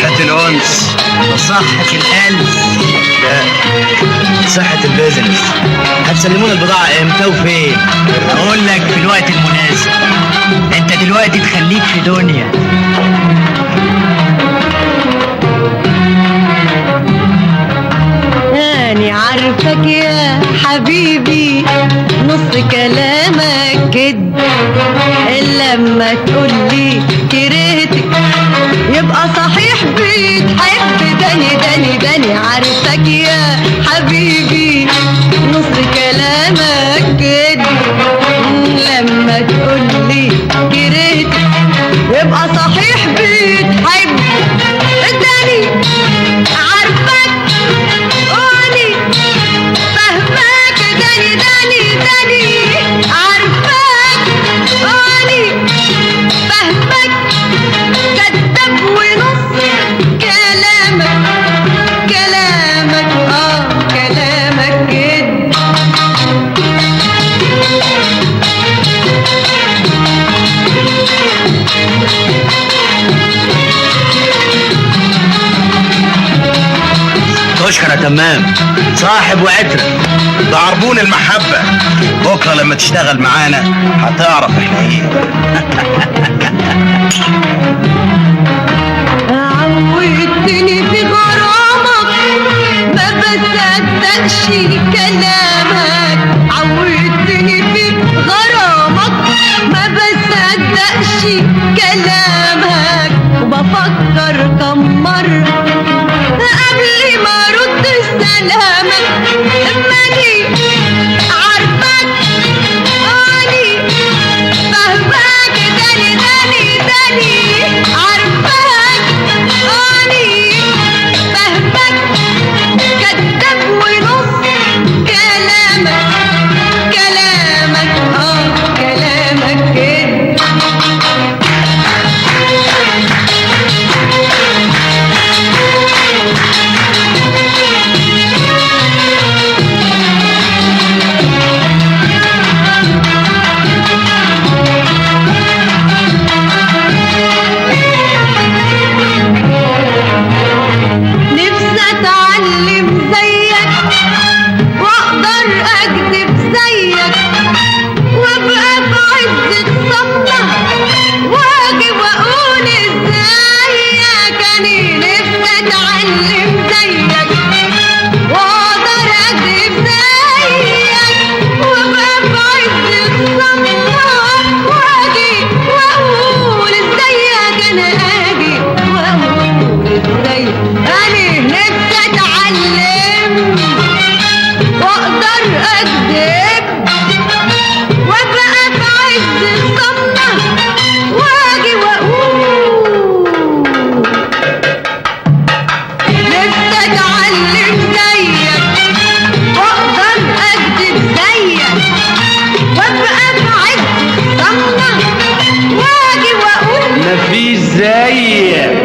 صحة الأنس وصحة القلب. لا، صحة البيزنس. هتسلمونا البضاعة امتى وفين؟ اقول لك في الوقت المناسب. انت دلوقتي تخليك في دنيا. أنا عارفك يا حبيبي نص كلامك كد، إلا لما تقولي كرهتك يبقى صحيح بتحب. داني عارفك يا حبيبي نص كلامك كد، لما تقولي كرهتك يبقى صحيح بتحب. داني عارفك واني فهمك. داني عارفك واني فهمك. كداب ونص كلامك كلامك كده. تشكر يا تمام، صاحب وعترة. ده عربون المحبة. بكرة لما تشتغل معانا هتعرف احنا ايه. عودتني في غرامك ما بصدقش كلامك. عودتني في غرامك ما بصدقش كلامك، وبفكر كم مرة قبل ما ارد سلامك. ماني عارفك اني فهمك. داني عارفك اني فهمك. كداب ونص كلامك كلامك كده. نفسي اتعلم زيك واقدر اكذب زيك، وابقى في عز الصمتة واجي واقول ازيك. اني نفسي اتعلم زيك واقدر اكذب زيك، وابقى في عز الصمتة واجي واقول ازيك. انا اجي واقول ازيك. اني نفسي اتعلم واقدر اكذب وابقى في عز الصمتة واجي واقول. نفسي اتعلم زيك واقدر اكذب زيك، وابقى في عز الصمتة واجي واقول. مفيش زيك.